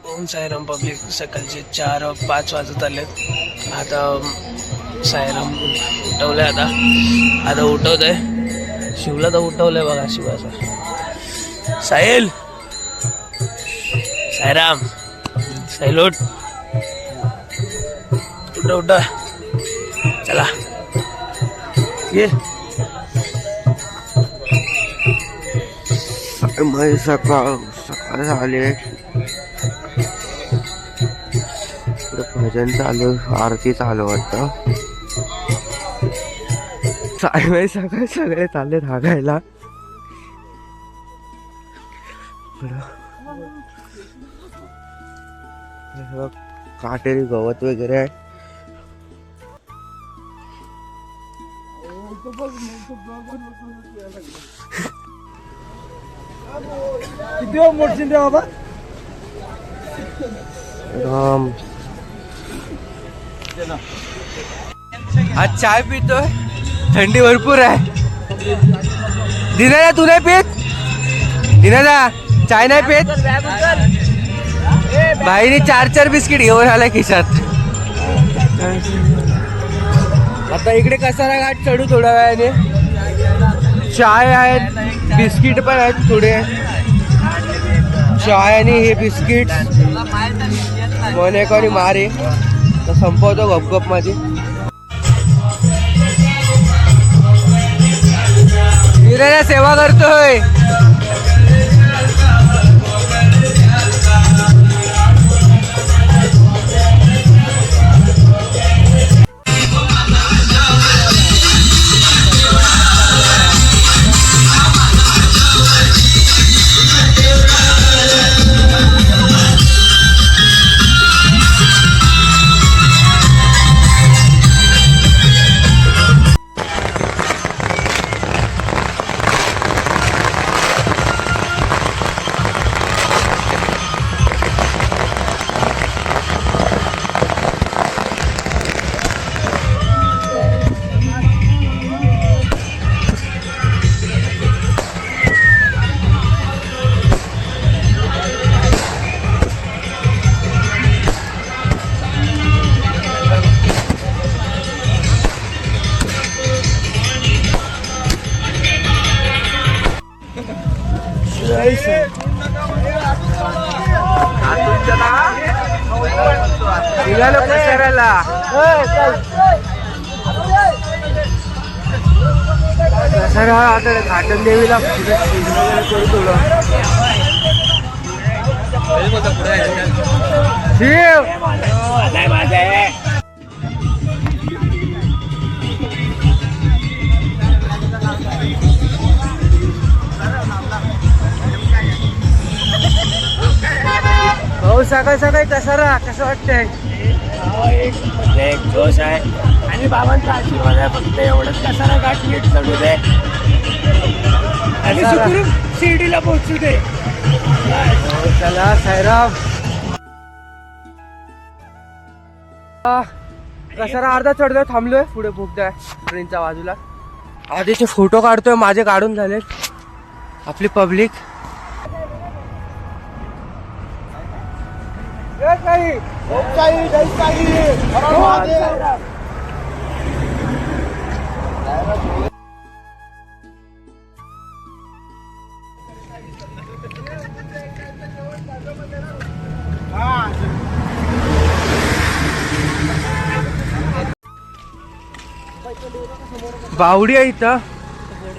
Om Sairam public. सकाळचे 4-5 वाजत आले. आता साईराम उठवलंय. आता उठवत आहे. शिवला तर उठवलंय बघा. शिवाचा साहिल. साईराम साहिल उठ उठ चला ये. सकाळ झाले. भजन चालू, आरती चालू वाटतं. सकाळी सगळे चालले धागायला. काटेरी गवत वगैरे आहे. आज चाय पितोय. थंडी भरपूर आहे. दिनादा तू नाही पीत? दिनादा चाय नाही पीत? बाईने 4 बिस्किट घेऊन आलाय खिशात. आता इकडे कसारा घाट चढू थोड्या वेळाने. चाय आहेत, बिस्किट पण आहेत थोडे. चाय आणि हे बिस्किट मोनेको मारे तर संपवतो गपगप मध्ये. निराला सेवा करतोय. निघालो कसाऱ्याला. कसारा आता घाटन देवीला करू थोडं. शिव हो. सकाळी कसारा कसं वाटतंय? एक जोश आहे आणि बाबांचा आशीर्वाद आहे. फक्त एवढंच कसारा घाट नीट चढू दे आणि सुखरूप शिर्डीला पोहोचू दे. चला साईराम. कसारा अर्धा चढतोय. थांबलोय पुढे भोगताय ट्रेनच्या बाजूला. आधीचे फोटो काढतोय. माझे काढून झाले. आपली पब्लिक बावडी आहे इथं.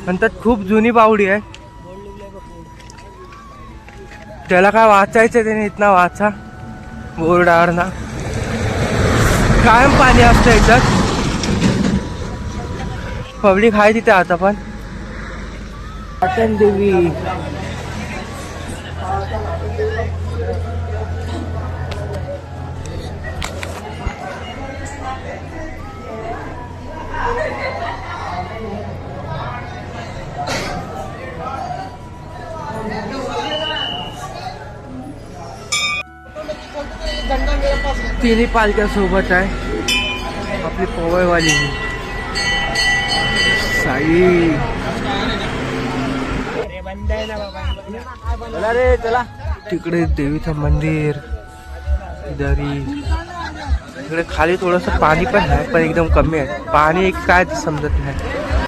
म्हणतात खूप जुनी बावडी आहे. त्याला काय वाचायचं त्याने इथं वाचा बोर्डावर ना. कायम पाणी असतं इथं. पब्लिक आहे तिथे आता पण. घाटन देवी तिन्ही पालख्या सोबत आहे. आपली पोवईवाली साई. चला रे चला. तिकडे देवीचं मंदिर. दरी इकडे खाली थोडंसं पाणी पण आहे, पण एकदम कमी आहे पाणी. एक काय ते समजत नाही.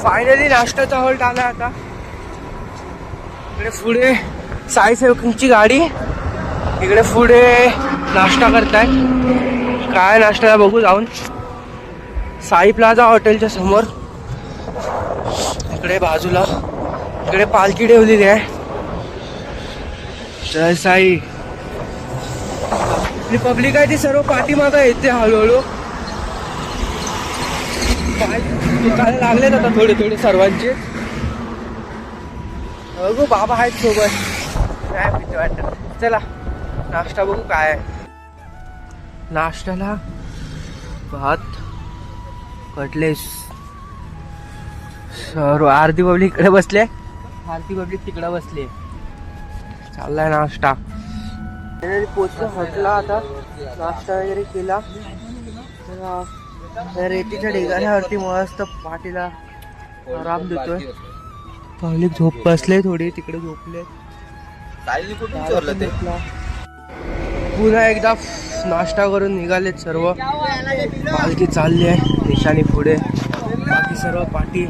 फायनली नाश्त्याचा हॉल्ट आला आता. इकडे पुढे साई सेवकांची गाडी, इकडे पुढे नाश्ता करताय. काय नाश्त्याला बघू जाऊन. साई प्लाझा हॉटेलच्या समोर इकडे बाजूला इकडे पालखी ठेवलेली आहे. जय साई. पब्लिक आहे ती सर्व पाठीमागं येते हळूहळू. काय लागलेत आता थोडे थोडे सर्वांचे. बघू बाबा आहेत सोबत, काय भीती वाटत. चला नाश्ता बघू काय आहे. नाश्त्याला भात, कटलेस. सर्व आरती पब्लिक इकडे बसले, आरती पब्लिक तिकडे बसले. चाललाय नाश्ता. पोचलो हॉटेलला. आता नाश्ता वगैरे केला. रेतीच्या ढिगाऱ्यावरती मस्त पाठीला आराम देतोय. पब्लिक झोप बसले, थोडी तिकडे झोपले. पुन्हा एकदा नाश्ता करून निघालेत सर्व. पालखी चालली आहे निशाणी पुढे, बाकी सर्व पाठी.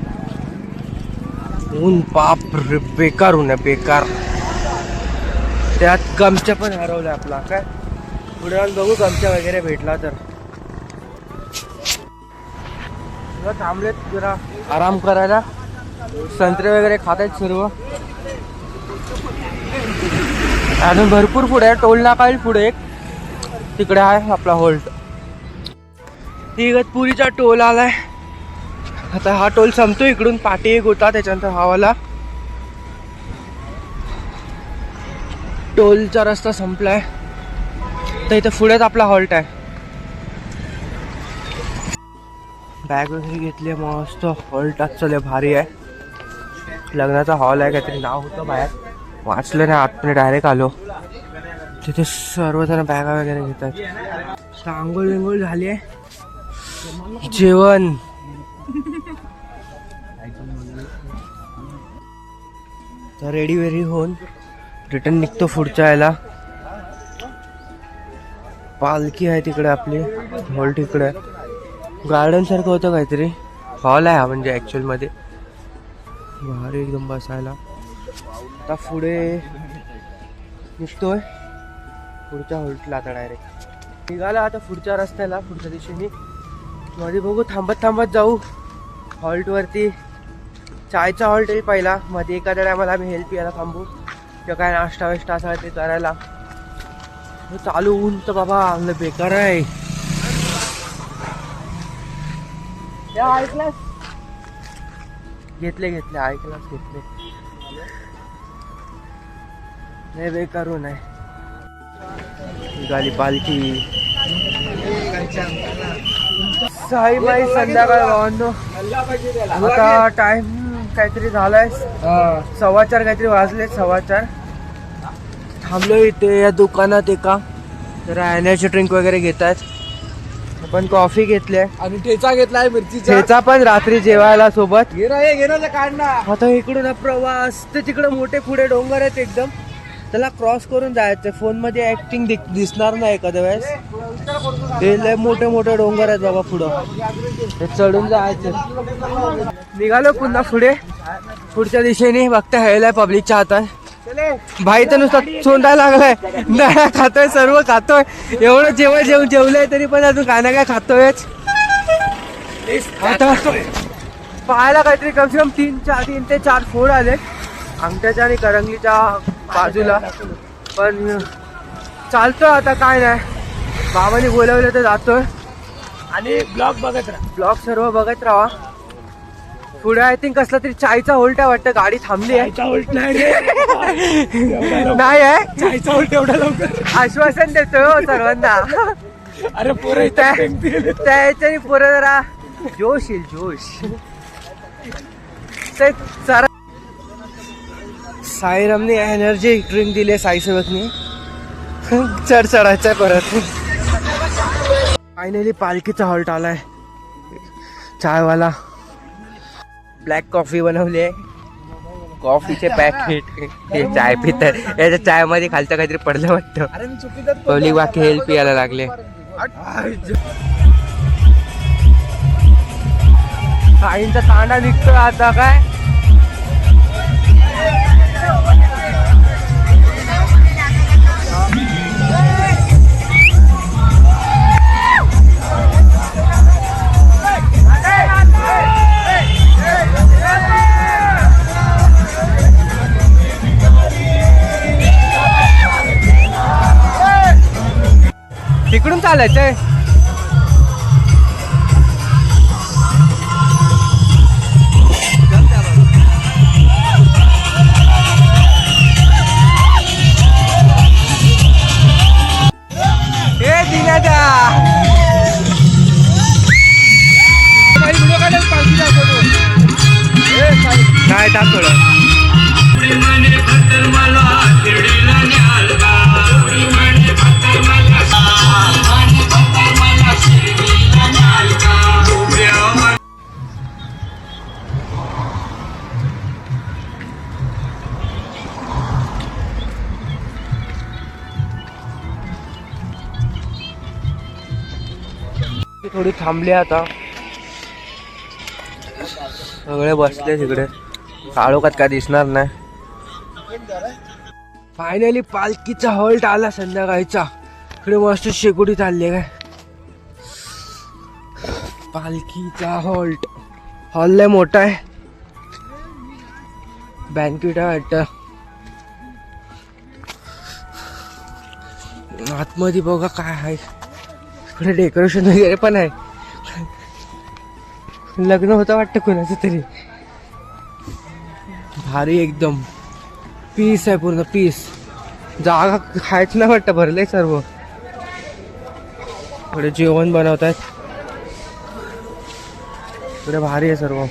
ऊन बाप रे, बेकार ऊन आहे बेकार. त्यात गमच्या पण हरवल्या आपला. काय पुढे जाऊन बघू गमच्या वगैरे भेटला तर. थांबलेत जरा आराम करायला, संत्रे वगैरे खात आहेत सर्व. अजून भरपूर पुढे आहे. टोल नाका पुढे एक, तिकडे आहे आपला होल्ट. इगतपुरीचा टोल आलाय. आता हा टोल संपतो. इकडून पाठी एक होता, त्याच्यानंतर हा वाला टोलचा रस्ता संपलाय. तर इथं पुढेच आपला हॉल्ट आहे. बॅग वगैरे घेतली मस्त. हॉल्ट आजचं भारी आहे. लग्नाचा हॉल आहे, काहीतरी नाव होतं बाहेर, वाचलं नाही. आतमध्ये डायरेक्ट आलो. तिथे सर्वजण बॅगा वगैरे घेतात. आंघोळ विंघोळ झाली आहे. जेवण तर रेडी वेरी होऊन रिटर्न निघतो पुढच्या यायला. पालखी आहे तिकडे आपली. हॉल तिकडे गार्डन सारखं होतं काहीतरी. हॉल आहे हा म्हणजे ऍक्च्युअल मध्ये. भारी एकदम बसायला. आता पुढे निघतोय पुढच्या हॉल्टला. आता डायरेक्ट निघाला आता पुढच्या रस्त्याला, पुढच्या दिशेने. मध्ये बघू थांबत थांबत जाऊ हॉल्टवरती. चायचा हॉल्ट येईल पहिला. मध्ये एखाद्या टायमाला आम्ही हेल्प यायला थांबू, किंवा काय नाश्ता विष्टा असा ते करायला. चालू ऊन तर बाबा आपलं बेकार आहे. आय क्लास घेतले आय क्लास घेतले. नाही बेकार ऊन आहे. निघाली पालखी. साई बाई संध्याकाळ भावांनो. आता टाइम काहीतरी झालाय 4:15 काहीतरी वाजले. 4:15 थांबलो इथे या दुकानात एका. जरा एनर्जी ड्रिंक वगैरे घेतात. आपण कॉफी घेतली आणि ठेचा घेतलाय मिरचीचा. ठेचा पण रात्री जेवायला सोबत. घेणं काढना. आता इकडून प्रवास ते तिकडे मोठे पुढे डोंगर आहेत एकदम, त्याला क्रॉस करून जायचं. फोन मध्ये ऍक्टिंग दिसणार नाही एखाद्या वेळेस. ते लय मोठे मोठे डोंगर आहेत बाबा पुढं, ते चढून जायचं. निघालो पुन्हा पुढे. पुढच्या दिशेने बघता हेलाय पब्लिकच्या हातात. भाई तर नुसतं सोंडायला लागलाय. नाही खातोय, सर्व खातोय. एवढं जेवलंय तरी पण अजून काय ना काय खातोय. आता पाहायला काहीतरी कमसे कम 3 ते 4 फोड आले अंगठ्याच्या आणि करंगलीच्या बाजूला. पण चालतोय आता, काय नाही. बाबांनी बोलवलं तर जातोय. आणि ब्लॉग सर्व बघत राहा. पुढे आय थिंक कसला तरी चायचा होल्ट आहे वाटतं. गाडी थांबली आहे. नाही आहे चायचा होल्ट एवढा लवकर. आश्वासन देतोय हो सर्वांना. अरे पोरं त्या ह्याच्याने पोरं जरा जोश येईल, जोश. साईरामने एनर्जी ड्रिंक दिले साई सेवकनी. चढायचंय परत. फायनली पालखीचा हॉल्ट आलाय. चायवाला ब्लॅक कॉफी बनवली आहे. कॉफीचे पॅकेट हे चाय पित याच्या चायमध्ये खालचं काहीतरी पडलं वाटतं. पब्लिक बाकी हेल्प यायला लागले. काहींचा तांडा निघतो आता काय. तिकडून चालायचंय. हे दिनादा काय टाक थोडं. थोडी थांबली आता. सगळे बसले तिकडे. काळोखात काय दिसणार नाही. फायनली पालखीचा हॉल्ट आला संध्याकाळचा. इकडे मस्त शेकोटी चालली काय. पालखीचा हॉल्ट. हॉल लय मोठा आहे. बँक्वेट आहे वाटतं. आतमध्ये बघा काय आहे. इकडे डेकोरेशन वगैरे पण आहे. लग्न होतं वाटतं कोणाचं तरी. भारी एकदम. पीस आहे पूर्ण पीस. जागा खायचं नाही वाटतं भरलंय सर्व. इकडे जेवण बनवत आहेत. इकडे भारी आहे सर्व.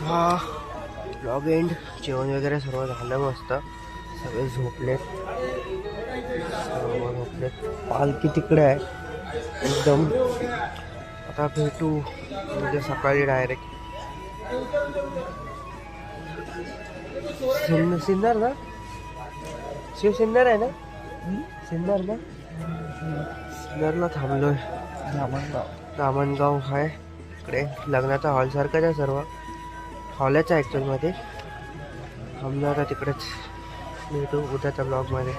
हा ब्लॉग एंड. जेवण वगैरे सर्व झालं मस्त. सगळे झोपलेत. पालखी तिकडे आहे एकदम. आता भेटू म्हणजे सकाळी डायरेक्ट. सिन्नर ना. शिव सिन्नर आहे ना. सिन्नर ना. सिन्नरला थांबलोय. दामणगाव आहे इकडे. लग्नाचा हॉल सारखाच आहे सर्व. हॉलच आहे ॲक्च्युअलमध्ये. थांबलो आता तिकडेच. भेटू उद्याच्या ब्लॉगमध्ये.